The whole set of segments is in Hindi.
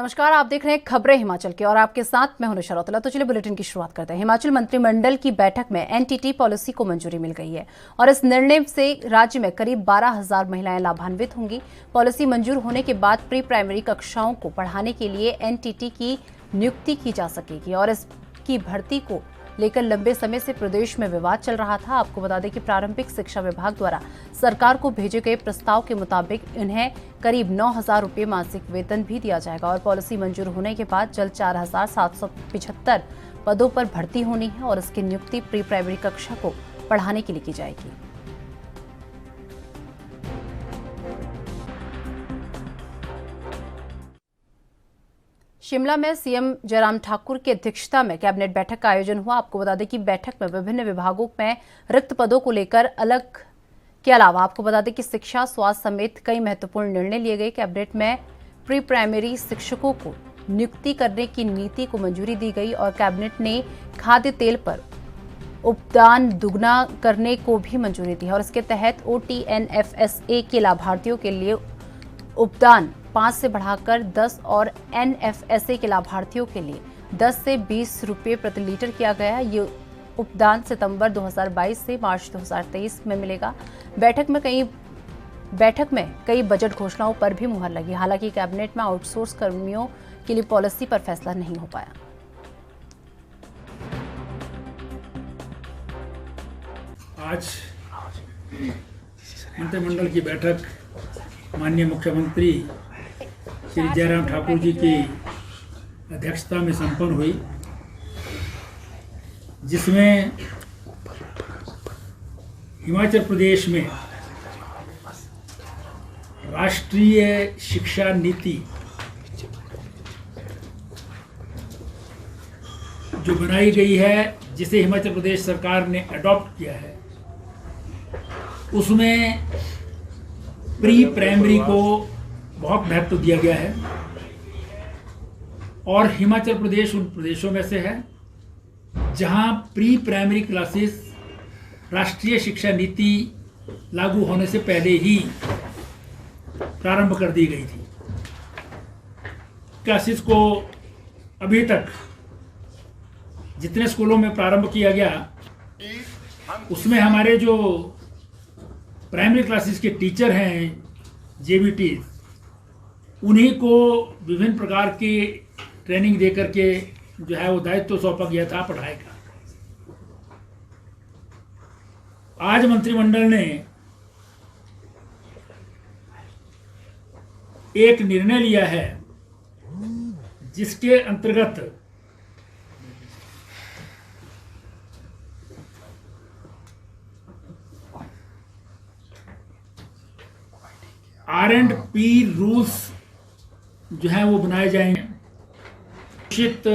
नमस्कार, आप देख रहे हैं खबरें हिमाचल की और आपके साथ मैं हूं निशा रौतेला। तो चलिए बुलेटिन की शुरुआत करते हैं। हिमाचल मंत्रिमंडल की बैठक में एनटीटी पॉलिसी को मंजूरी मिल गई है और इस निर्णय से राज्य में करीब 12,000 महिलाएं लाभान्वित होंगी। पॉलिसी मंजूर होने के बाद प्री प्राइमरी कक्षाओं को पढ़ाने के लिए एनटीटी की नियुक्ति की जा सकेगी और इसकी भर्ती को लेकर लंबे समय से प्रदेश में विवाद चल रहा था। आपको बता दें कि प्रारंभिक शिक्षा विभाग द्वारा सरकार को भेजे गए प्रस्ताव के मुताबिक इन्हें करीब 9,000 रुपये मासिक वेतन भी दिया जाएगा और पॉलिसी मंजूर होने के बाद जल्द 4,775 पदों पर भर्ती होनी है और इसकी नियुक्ति प्री प्राइमरी कक्षा को पढ़ाने के लिए की जाएगी। शिमला में सीएम जयराम ठाकुर की अध्यक्षता में कैबिनेट बैठक का आयोजन हुआ। आपको बता दें कि बैठक में विभिन्न विभागों में रिक्त पदों को लेकर अलग के अलावा आपको बता दें कि शिक्षा, स्वास्थ्य समेत कई महत्वपूर्ण निर्णय लिए गए। कैबिनेट में प्री प्राइमरी शिक्षकों को नियुक्ति करने की नीति को मंजूरी दी गई और कैबिनेट ने खाद्य तेल पर उपदान दुगना करने को भी मंजूरी दी है और इसके तहत OTNFSA के लाभार्थियों के लिए उपदान 5 से बढ़ाकर 10 और NFSA के लाभार्थियों के लिए 10 से 20 रुपये प्रति लीटर किया गया है। ये उपदान सितंबर 2022 से मार्च 2023 में मिलेगा। बैठक में कई बजट घोषणाओं पर भी मुहर लगी। हालांकि कैबिनेट में आउटसोर्स कर्मियों के लिए पॉलिसी पर फैसला नहीं हो पाया। आज मंत्रिमंडल की बैठक माननीय मुख्यमंत्री श्री जयराम ठाकुर जी की अध्यक्षता में संपन्न हुई, जिसमें हिमाचल प्रदेश में राष्ट्रीय शिक्षा नीति जो बनाई गई है, जिसे हिमाचल प्रदेश सरकार ने अडॉप्ट किया है, उसमें प्री प्राइमरी को बहुत महत्व दिया गया है और हिमाचल प्रदेश उन प्रदेशों में से है जहां प्री प्राइमरी क्लासेस राष्ट्रीय शिक्षा नीति लागू होने से पहले ही प्रारंभ कर दी गई थी। क्लासेस को अभी तक जितने स्कूलों में प्रारंभ किया गया, उसमें हमारे जो प्राइमरी क्लासेस के टीचर हैं, JBT, उन्हीं को विभिन्न प्रकार की ट्रेनिंग दे करके जो है वो दायित्व सौंपा गया था पढ़ाई का। आज मंत्रिमंडल ने एक निर्णय लिया है जिसके अंतर्गत R&P रूल्स जो है वो बनाए जाएंगे। निश्चित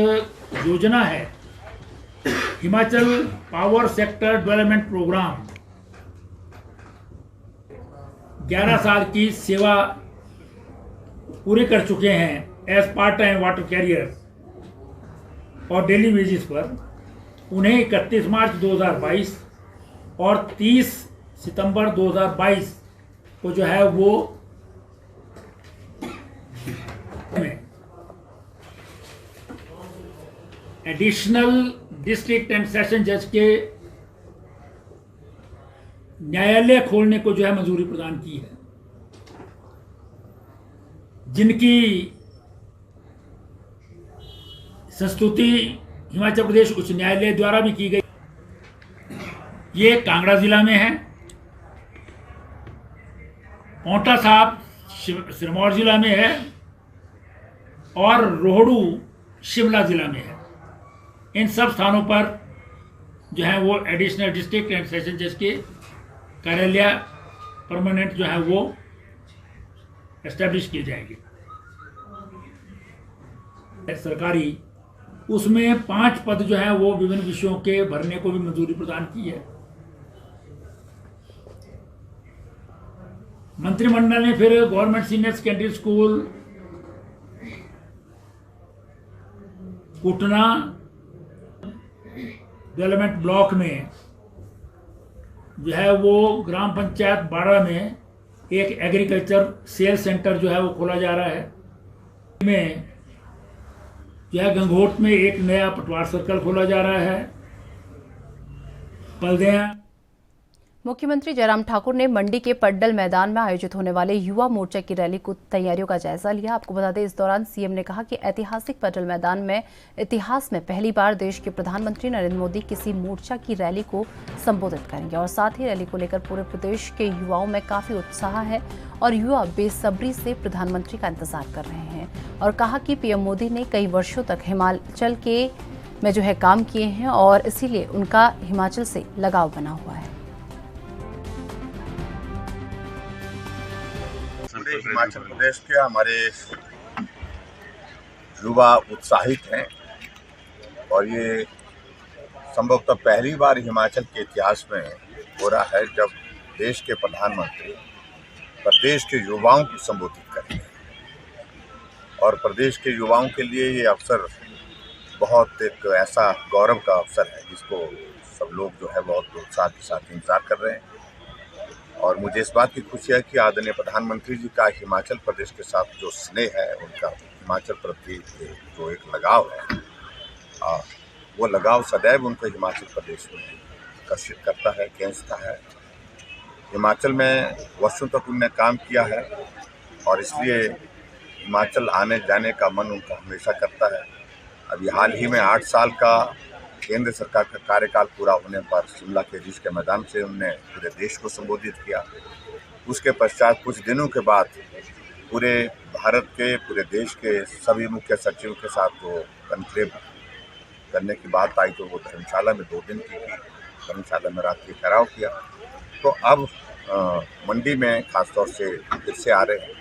योजना है Himachal power sector development program. 11 साल की सेवा पूरे कर चुके हैं as part time water carrier और डेली वेजेस पर, उन्हें 31 मार्च 2022 और 30 सितंबर 2022 को जो है वो एडिशनल डिस्ट्रिक्ट एंड सेशन जज के न्यायालय खोलने को जो है मंजूरी प्रदान की है, जिनकी संस्तुति हिमाचल प्रदेश उच्च न्यायालय द्वारा भी की गई। ये कांगड़ा जिला में है, पांवटा साहिब सिरमौर जिला में है और रोहडू शिमला जिला में है। इन सब स्थानों पर जो है वो एडिशनल डिस्ट्रिक्ट एंड सेशन जज के कार्यालय परमानेंट जो है वो एस्टेब्लिश किए जाएंगे सरकारी। उसमें 5 पद जो है वो विभिन्न विषयों के भरने को भी मंजूरी प्रदान की है। मंत्रिमंडल ने फिर government senior secondary school Kutna development block में जो है वो ग्राम पंचायत बाड़ा में एक एग्रीकल्चर सेल सेंटर जो है वो खोला जा रहा है। में यह गंगोट में एक नया पटवार सर्कल खोला जा रहा है। पलदिया मुख्यमंत्री जयराम ठाकुर ने मंडी के पड्डल मैदान में आयोजित होने वाले युवा मोर्चा की रैली को तैयारियों का जायजा लिया। आपको बता दें, इस दौरान सीएम ने कहा कि ऐतिहासिक पड्डल मैदान में इतिहास में पहली बार देश के प्रधानमंत्री नरेंद्र मोदी किसी मोर्चा की रैली को संबोधित करेंगे और साथ ही रैली को लेकर पूरे प्रदेश के युवाओं में काफी उत्साह है और युवा बेसब्री से प्रधानमंत्री का इंतजार कर रहे हैं और कहा कि पीएम मोदी ने कई वर्षों तक हिमाचल में काम किए हैं और इसीलिए उनका हिमाचल से लगाव बना हुआ है। पूरे हिमाचल प्रदेश के हमारे युवा उत्साहित हैं और ये संभवतः पहली बार हिमाचल के इतिहास में हो रहा है जब देश के प्रधानमंत्री प्रदेश के युवाओं को संबोधित करेंगे और प्रदेश के युवाओं के लिए ये अवसर बहुत एक ऐसा गौरव का अवसर है जिसको सब लोग जो है बहुत उत्साह के साथ इंतजार कर रहे हैं। और मुझे इस बात की खुशी है कि आदरणीय प्रधानमंत्री जी का हिमाचल प्रदेश के साथ जो स्नेह है, उनका हिमाचल प्रति जो एक लगाव है, वो लगाव सदैव उनको हिमाचल प्रदेश में आकर्षित करता है, खींचता है। हिमाचल में वर्षों तक उनने काम किया है और इसलिए हिमाचल आने जाने का मन उनका हमेशा करता है। अभी हाल ही में 8 साल का केंद्र सरकार का कार्यकाल पूरा होने पर शिमला के रिज के मैदान से उन्होंने पूरे देश को संबोधित किया। उसके पश्चात कुछ दिनों के बाद पूरे भारत के, पूरे देश के सभी मुख्य सचिवों के साथ वो कॉन्क्लेव करने की बात आई तो वो धर्मशाला में 2 दिन की थी, धर्मशाला में रात्रि ठहराव किया। तो अब मंडी में खासतौर से फिर से आ रहे हैं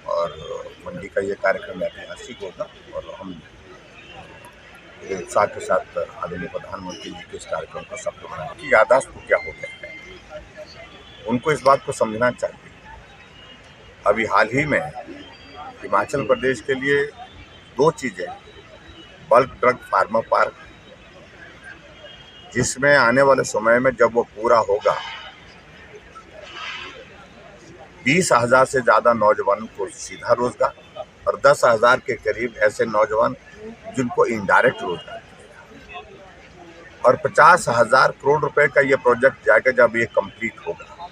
और मंडी का ये कार्यक्रम ऐतिहासिक होगा और हम उत्साह के साथ आदरणीय प्रधानमंत्री जी के इस कार्यक्रम को सफल बनाने की याददाश्त को क्या हो गया है, उनको इस बात को समझना चाहिए। अभी हाल ही में हिमाचल प्रदेश के लिए 2 चीज़ें, बल्क ड्रग फार्मा पार्क, जिसमें आने वाले समय में जब वो पूरा होगा 20,000 से ज़्यादा नौजवानों को सीधा रोजगार और 10,000 के करीब ऐसे नौजवान जिनको इनडायरेक्ट रोजगार मिलेगा और 50,000 करोड़ रुपए का ये प्रोजेक्ट जाएगा जब ये कंप्लीट होगा।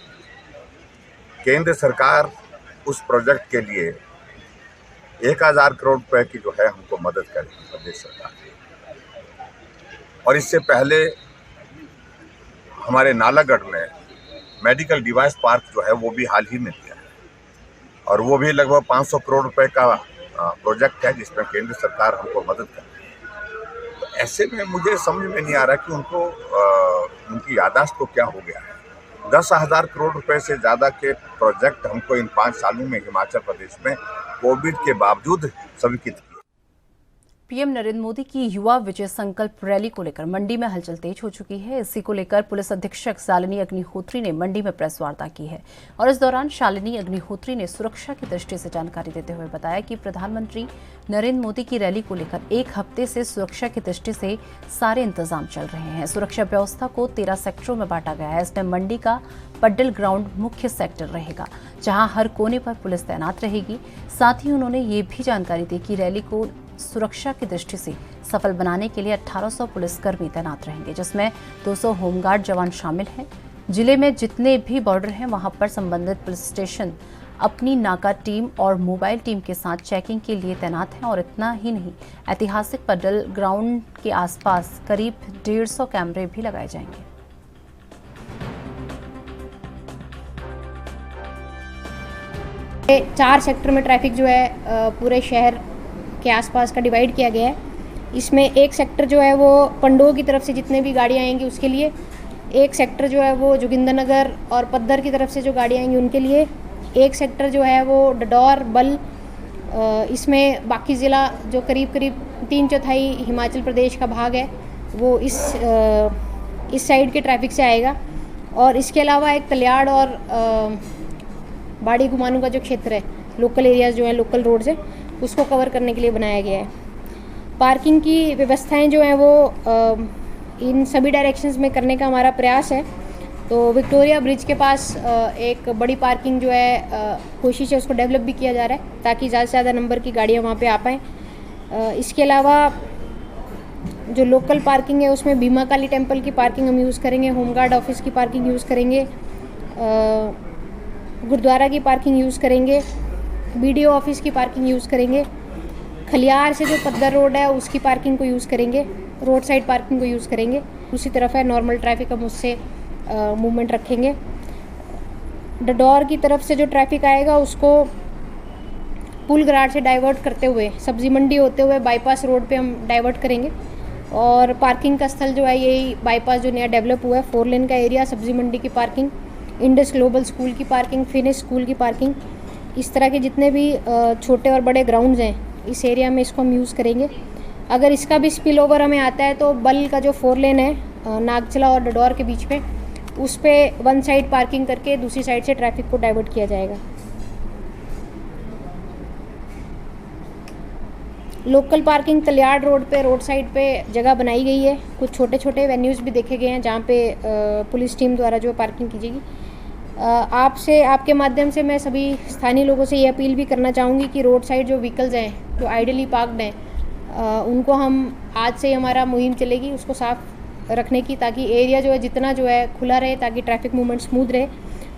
केंद्र सरकार उस प्रोजेक्ट के लिए 1,000 करोड़ रुपए की जो है हमको मदद करेगी प्रदेश सरकार। और इससे पहले हमारे नालागढ़ में मेडिकल डिवाइस पार्क जो है वो भी हाल ही में दिया है और वो भी लगभग 500 करोड़ रुपए का प्रोजेक्ट है जिसमें केंद्र सरकार हमको मदद कर रही है। तो ऐसे में मुझे समझ में नहीं आ रहा कि उनको उनकी याददाश्त को क्या हो गया है। 10,000 करोड़ रुपए से ज़्यादा के प्रोजेक्ट हमको इन 5 सालों में हिमाचल प्रदेश में कोविड के बावजूद स्वीकृत किए। पीएम नरेंद्र मोदी की युवा विजय संकल्प रैली को लेकर मंडी में हलचल तेज हो चुकी है। इसी को लेकर पुलिस अधीक्षक शालिनी अग्निहोत्री ने मंडी में प्रेस वार्ता की है और इस दौरान शालिनी अग्निहोत्री ने सुरक्षा की दृष्टि से जानकारी देते हुए बताया कि प्रधानमंत्री नरेंद्र मोदी की रैली को लेकर 1 हफ्ते से सुरक्षा की दृष्टि से सारे इंतजाम चल रहे हैं। सुरक्षा व्यवस्था को 13 सेक्टरों में बांटा गया है। इसमें मंडी का पड्डल ग्राउंड मुख्य सेक्टर रहेगा, जहां हर कोने पर पुलिस तैनात रहेगी। साथ ही उन्होंने ये भी जानकारी दी कि रैली को सुरक्षा की दृष्टि से सफल बनाने के लिए 1800 पुलिसकर्मी तैनात रहेंगे, जिसमें 200 होमगार्ड जवान शामिल हैं। जिले में जितने भी बॉर्डर हैं वहां पर संबंधित पुलिस स्टेशन अपनी नाका टीम और मोबाइल टीम के साथ चेकिंग के लिए तैनात हैं। और इतना ही नहीं, ऐतिहासिक पड्डल ग्राउंड के आसपास करीब 150 कैमरे भी लगाए जाएंगे। चार सेक्टर में ट्रैफिक जो है पूरे शहर के आसपास का डिवाइड किया गया है। इसमें एक सेक्टर जो है वो पंडोह की तरफ से जितने भी गाड़ियाँ आएंगी उसके लिए, एक सेक्टर जो है वो जोगिंद्रनगर और पद्दर की तरफ से जो गाड़ियाँ आएंगी उनके लिए, एक सेक्टर जो है वो डडौर बल, इसमें बाकी ज़िला जो करीब 3/4 हिमाचल प्रदेश का भाग है वो इस साइड के ट्रैफिक से आएगा। और इसके अलावा एक कल्याण और बाड़ी घुमानू का जो क्षेत्र है, लोकल एरियाज़ जो हैं, लोकल रोड्स है, उसको कवर करने के लिए बनाया गया है। पार्किंग की व्यवस्थाएं जो हैं वो इन सभी डायरेक्शंस में करने का हमारा प्रयास है। तो विक्टोरिया ब्रिज के पास एक बड़ी पार्किंग जो है कोशिश है उसको डेवलप भी किया जा रहा है ताकि ज़्यादा से ज़्यादा नंबर की गाड़ियाँ वहाँ पे आ पाएँ। इसके अलावा जो लोकल पार्किंग है उसमें भीमा काली टेम्पल की पार्किंग हम यूज़ करेंगे, होमगार्ड ऑफिस की पार्किंग यूज़ करेंगे, गुरुद्वारा की पार्किंग यूज़ करेंगे, BDO ऑफिस की पार्किंग यूज़ करेंगे, खलियार से जो पद्दर रोड है उसकी पार्किंग को यूज़ करेंगे, रोड साइड पार्किंग को यूज़ करेंगे। दूसरी तरफ है नॉर्मल ट्रैफिक, हम उससे मूवमेंट रखेंगे। डडौर की तरफ से जो ट्रैफिक आएगा उसको पुल गराड़ से डाइवर्ट करते हुए सब्जी मंडी होते हुए बाईपास रोड पे हम डाइवर्ट करेंगे। और पार्किंग का स्थल जो है यही बाईपास जो नया डेवलप हुआ है, 4 लेन का एरिया, सब्जी मंडी की पार्किंग, इंडस ग्लोबल स्कूल की पार्किंग, फिनिश स्कूल की पार्किंग, इस तरह के जितने भी छोटे और बड़े ग्राउंड्स हैं इस एरिया में इसको हम यूज़ करेंगे। अगर इसका भी स्पिल ओवर हमें आता है तो बल का जो 4 लेन है नागचला और डडौर के बीच में, उस पर 1 साइड पार्किंग करके दूसरी साइड से ट्रैफिक को डाइवर्ट किया जाएगा। लोकल पार्किंग तलियाड़ रोड पे, रोड साइड पे जगह बनाई गई है। कुछ छोटे छोटे वेन्यूज़ भी देखे गए हैं जहाँ पे पुलिस टीम द्वारा जो पार्किंग की जाएगी। आपके माध्यम से मैं सभी स्थानीय लोगों से ये अपील भी करना चाहूँगी कि रोड साइड जो व्हीकल्स हैं जो आइडली पार्क्ड हैं उनको हम आज से हमारा मुहिम चलेगी उसको साफ रखने की, ताकि एरिया जो है जितना जो है खुला रहे, ताकि ट्रैफिक मूवमेंट स्मूथ रहे।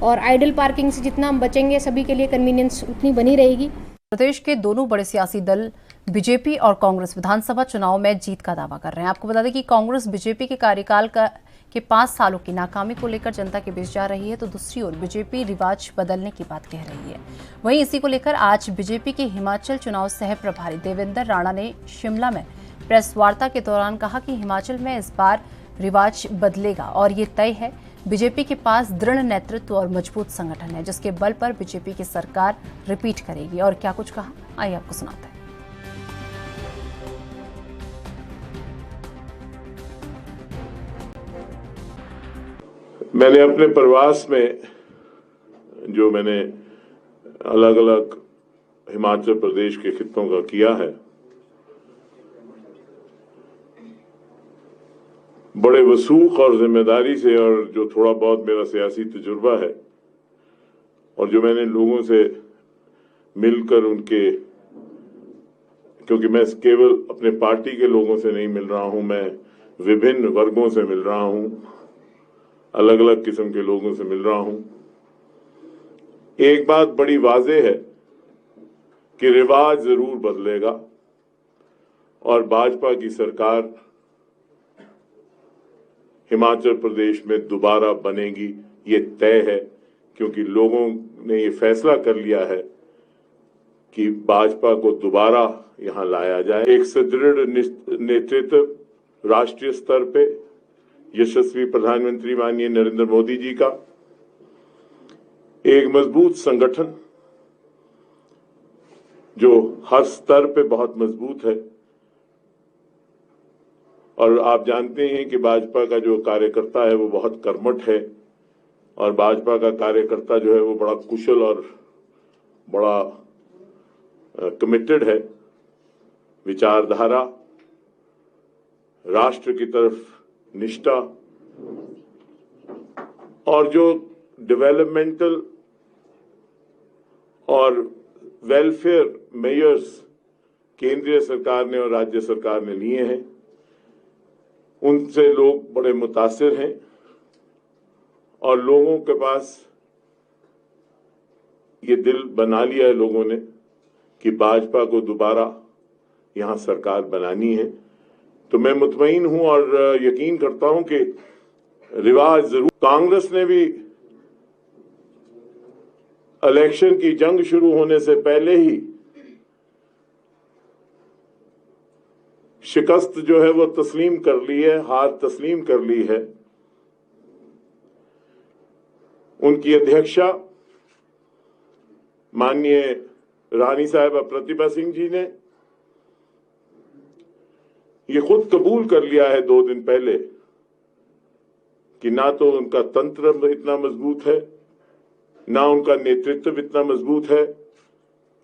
और आइडल पार्किंग से जितना हम बचेंगे सभी के लिए कन्वीनियंस उतनी बनी रहेगी। प्रदेश के दोनों बड़े सियासी दल बीजेपी और कांग्रेस विधानसभा चुनाव में जीत का दावा कर रहे हैं। आपको बता दें कि कांग्रेस बीजेपी के कार्यकाल के 5 सालों की नाकामी को लेकर जनता के बीच जा रही है, तो दूसरी ओर बीजेपी रिवाज बदलने की बात कह रही है। वहीं इसी को लेकर आज बीजेपी के हिमाचल चुनाव सह प्रभारी देवेंद्र राणा ने शिमला में प्रेस वार्ता के दौरान कहा कि हिमाचल में इस बार रिवाज बदलेगा और ये तय है। बीजेपी के पास दृढ़ नेतृत्व और मजबूत संगठन है जिसके बल पर बीजेपी की सरकार रिपीट करेगी। और क्या कुछ कहा, आइए आपको सुनाते हैं। मैंने अपने प्रवास में जो मैंने अलग अलग हिमाचल प्रदेश के खित्तों का किया है, बड़े वसूख और जिम्मेदारी से, और जो थोड़ा बहुत मेरा सियासी तजुर्बा है और जो मैंने लोगों से मिलकर उनके, क्योंकि मैं केवल अपने पार्टी के लोगों से नहीं मिल रहा हूं, मैं विभिन्न वर्गों से मिल रहा हूं, अलग अलग किस्म के लोगों से मिल रहा हूं। एक बात बड़ी वाज़ेह है कि रिवाज जरूर बदलेगा और भाजपा की सरकार हिमाचल प्रदेश में दोबारा बनेगी, ये तय है, क्योंकि लोगों ने ये फैसला कर लिया है कि भाजपा को दोबारा यहां लाया जाए। एक सुदृढ़ नेतृत्व राष्ट्रीय स्तर पे यशस्वी प्रधानमंत्री माननीय नरेंद्र मोदी जी का, एक मजबूत संगठन जो हर स्तर पे बहुत मजबूत है। और आप जानते हैं कि भाजपा का जो कार्यकर्ता है वो बहुत कर्मठ है, और भाजपा का कार्यकर्ता जो है वो बड़ा कुशल और बड़ा कमिटेड है। विचारधारा, राष्ट्र की तरफ निष्ठा, और जो डेवलपमेंटल और वेलफेयर मेजर्स केंद्रीय सरकार ने और राज्य सरकार ने लिए हैं, उनसे लोग बड़े मुतासिर हैं। और लोगों के पास ये दिल बना लिया है लोगों ने कि भाजपा को दोबारा यहां सरकार बनानी है। तो मैं मुतमईन हूं और यकीन करता हूं कि रिवाज जरूर। कांग्रेस ने भी इलेक्शन की जंग शुरू होने से पहले ही शिकस्त जो है वो तस्लीम कर ली है, हार तस्लीम कर ली है। उनकी अध्यक्षा माननीय रानी साहिबा प्रतिभा सिंह जी ने ये खुद कबूल कर लिया है 2 दिन पहले कि ना तो उनका तंत्र इतना मजबूत है, ना उनका नेतृत्व इतना मजबूत है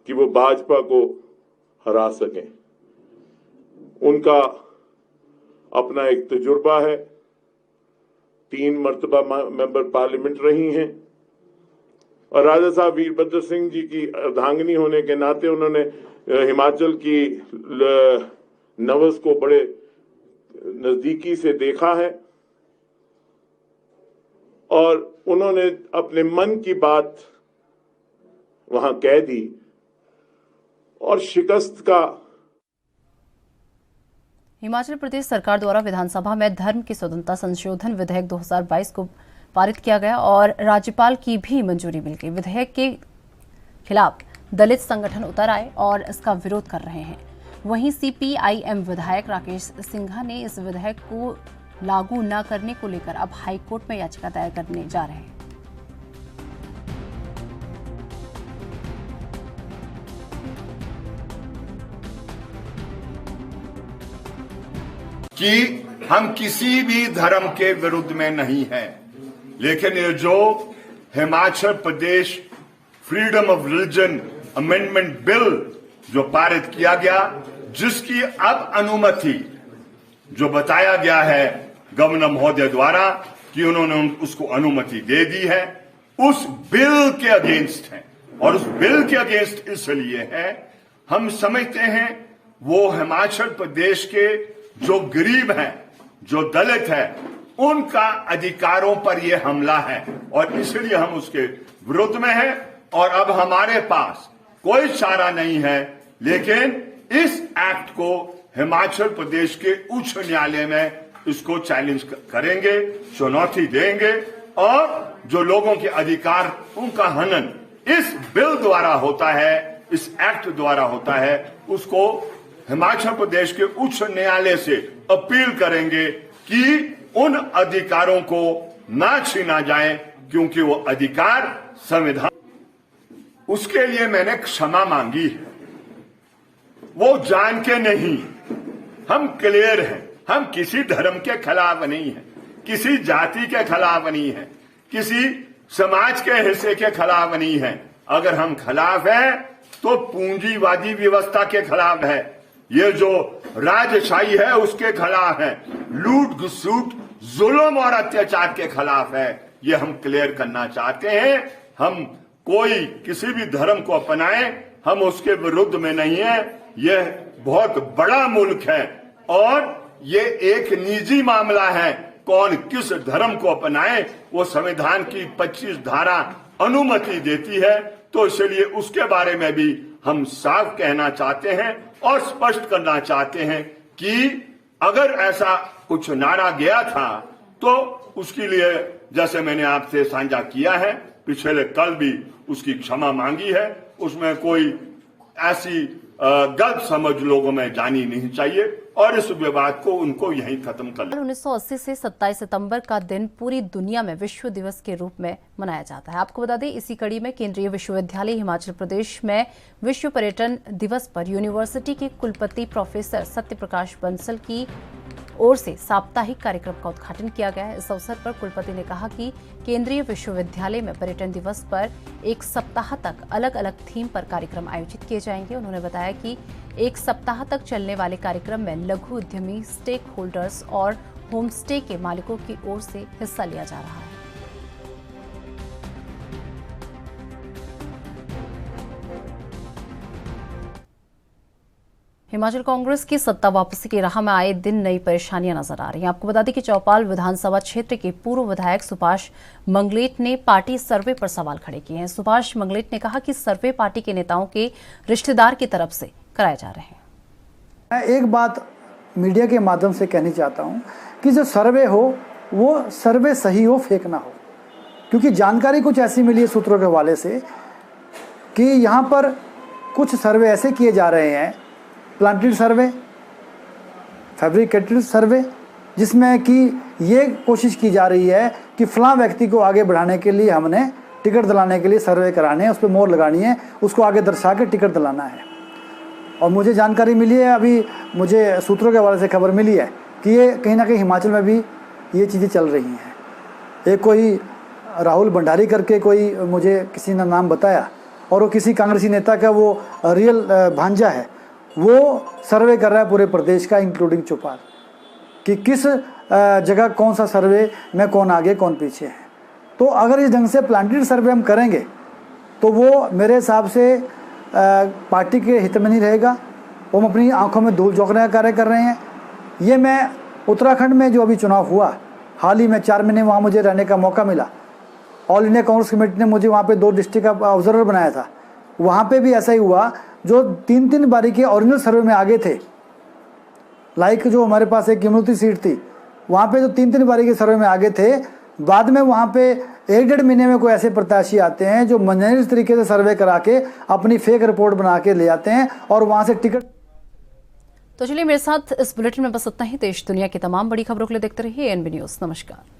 कि वो भाजपा को हरा सकें। उनका अपना एक तजुर्बा है, 3 मर्तबा मेंबर पार्लियामेंट रही हैं, और राजा साहब वीरभद्र सिंह जी की अर्धांगिनी होने के नाते उन्होंने हिमाचल की नवस को बड़े नजदीकी से देखा है और उन्होंने अपने मन की बात वहां कह दी और शिकस्त का। हिमाचल प्रदेश सरकार द्वारा विधानसभा में धर्म की स्वतंत्रता संशोधन विधेयक 2022 को पारित किया गया और राज्यपाल की भी मंजूरी मिल गई। विधेयक के खिलाफ दलित संगठन उतर आए और इसका विरोध कर रहे हैं। वहीं CPIM विधायक राकेश सिंघा ने इस विधेयक को लागू न करने को लेकर अब हाईकोर्ट में याचिका दायर करने जा रहे हैं। कि हम किसी भी धर्म के विरुद्ध में नहीं हैं, लेकिन ये जो Himachal Pradesh freedom of religion amendment bill जो पारित किया गया, जिसकी अब अनुमति जो बताया गया है गवर्नर महोदय द्वारा कि उन्होंने उसको अनुमति दे दी है, उस बिल के अगेंस्ट है। और उस बिल के अगेंस्ट इसलिए है, हम समझते हैं वो हिमाचल प्रदेश के जो गरीब हैं, जो दलित हैं, उनका अधिकारों पर यह हमला है और इसलिए हम उसके विरुद्ध में हैं। और अब हमारे पास कोई चारा नहीं है, लेकिन इस एक्ट को हिमाचल प्रदेश के उच्च न्यायालय में इसको चैलेंज करेंगे, चुनौती देंगे और जो लोगों के अधिकार उनका हनन इस बिल द्वारा होता है, इस एक्ट द्वारा होता है, उसको हिमाचल प्रदेश के उच्च न्यायालय से अपील करेंगे कि उन अधिकारों को ना छीना जाए, क्योंकि वो अधिकार संविधान। उसके लिए मैंने क्षमा मांगी है, वो जान के नहीं। हम क्लियर हैं, हम किसी धर्म के खिलाफ नहीं हैं, किसी जाति के खिलाफ नहीं हैं, किसी समाज के हिस्से के खिलाफ नहीं हैं। अगर हम खिलाफ हैं तो पूंजीवादी व्यवस्था के खिलाफ है, ये जो राजशाही है उसके खिलाफ है, लूट घसूट जुल्म और अत्याचार के खिलाफ है। ये हम क्लियर करना चाहते हैं। हम कोई किसी भी धर्म को अपनाए, हम उसके विरुद्ध में नहीं है। यह बहुत बड़ा मुल्क है और ये एक निजी मामला है, कौन किस धर्म को अपनाए वो संविधान की 25 धारा अनुमति देती है। तो इसलिए उसके बारे में भी हम साफ कहना चाहते हैं और स्पष्ट करना चाहते हैं कि अगर ऐसा कुछ नारा गया था तो उसके लिए, जैसे मैंने आपसे साझा किया है, पिछले कल भी उसकी क्षमा मांगी है। उसमें कोई ऐसी गलत समझ लोगों में जानी नहीं चाहिए और इस विवाद को उनको यहीं खत्म कर। 1980 से 27 सितंबर का दिन पूरी दुनिया में विश्व दिवस के रूप में मनाया जाता है। आपको बता दें, इसी कड़ी में केंद्रीय विश्वविद्यालय हिमाचल प्रदेश में विश्व पर्यटन दिवस पर यूनिवर्सिटी के कुलपति प्रोफेसर सत्य प्रकाश बंसल की ओर से साप्ताहिक कार्यक्रम का उद्घाटन किया गया है। इस अवसर पर कुलपति ने कहा कि केंद्रीय विश्वविद्यालय में पर्यटन दिवस पर एक सप्ताह तक अलग अलग थीम पर कार्यक्रम आयोजित किए जाएंगे। उन्होंने बताया कि एक सप्ताह तक चलने वाले कार्यक्रम में लघु उद्यमी, स्टेक होल्डर्स और होम स्टे के मालिकों की ओर से हिस्सा लिया जा रहा है। हिमाचल कांग्रेस की सत्ता वापसी की राह में आए दिन नई परेशानियां नजर आ रही हैं। आपको बता दें कि चौपाल विधानसभा क्षेत्र के पूर्व विधायक सुभाष मंगलेट ने पार्टी सर्वे पर सवाल खड़े किए हैं। सुभाष मंगलेट ने कहा कि सर्वे पार्टी के नेताओं के रिश्तेदार की तरफ से कराए जा रहे हैं। मैं एक बात मीडिया के माध्यम से कहनी चाहता हूं कि जो सर्वे हो वो सर्वे सही हो, फेक ना हो, क्योंकि जानकारी कुछ ऐसी मिली है सूत्रों के हवाले से कि यहाँ पर कुछ सर्वे ऐसे किए जा रहे हैं, प्लांटेड सर्वे, फैब्रिकेटेड सर्वे, जिसमें कि ये कोशिश की जा रही है कि फलां व्यक्ति को आगे बढ़ाने के लिए हमने टिकट दिलाने के लिए सर्वे कराने हैं, उस पर मोहर लगानी है, उसको आगे दर्शा के टिकट दिलाना है। और मुझे जानकारी मिली है, अभी मुझे सूत्रों के हवाले से खबर मिली है कि ये कहीं ना कहीं हिमाचल में भी ये चीज़ें चल रही हैं। एक कोई राहुल भंडारी करके कोई मुझे किसी ने नाम बताया और वो किसी कांग्रेसी नेता का वो रियल भांजा है, वो सर्वे कर रहा है पूरे प्रदेश का इंक्लूडिंग चौपाल, कि किस जगह कौन सा सर्वे में कौन आगे कौन पीछे है। तो अगर इस ढंग से प्लांटेड सर्वे हम करेंगे तो वो मेरे हिसाब से पार्टी के हित में नहीं रहेगा। वो अपनी आंखों में धूल झोंकने का कार्य कर रहे हैं। ये मैं उत्तराखंड में जो अभी चुनाव हुआ, हाल ही में 4 महीने वहाँ मुझे रहने का मौका मिला। ऑल इंडिया कांग्रेस कमेटी ने मुझे वहाँ पे 2 डिस्ट्रिक्ट का ऑब्जर्वर बनाया था। वहाँ पे भी ऐसा ही हुआ, जो 3-3 बारी के ओरिजिनल सर्वे में आगे थे। लाइक जो हमारे पास एक यमुनोत्री सीट थी, वहाँ पे जो 3-3 बारी के सर्वे में आगे थे, बाद में वहाँ पे 1-1.5 महीने में कोई ऐसे प्रत्याशी आते हैं जो मनमाने तरीके से सर्वे करा के अपनी फेक रिपोर्ट बना के ले आते हैं और वहाँ से टिकट। तो चलिए, मेरे साथ इस बुलेटिन में बस इतना ही। देश दुनिया की तमाम बड़ी खबरों के लिए देखते रहिए एएनबी न्यूज़। नमस्कार।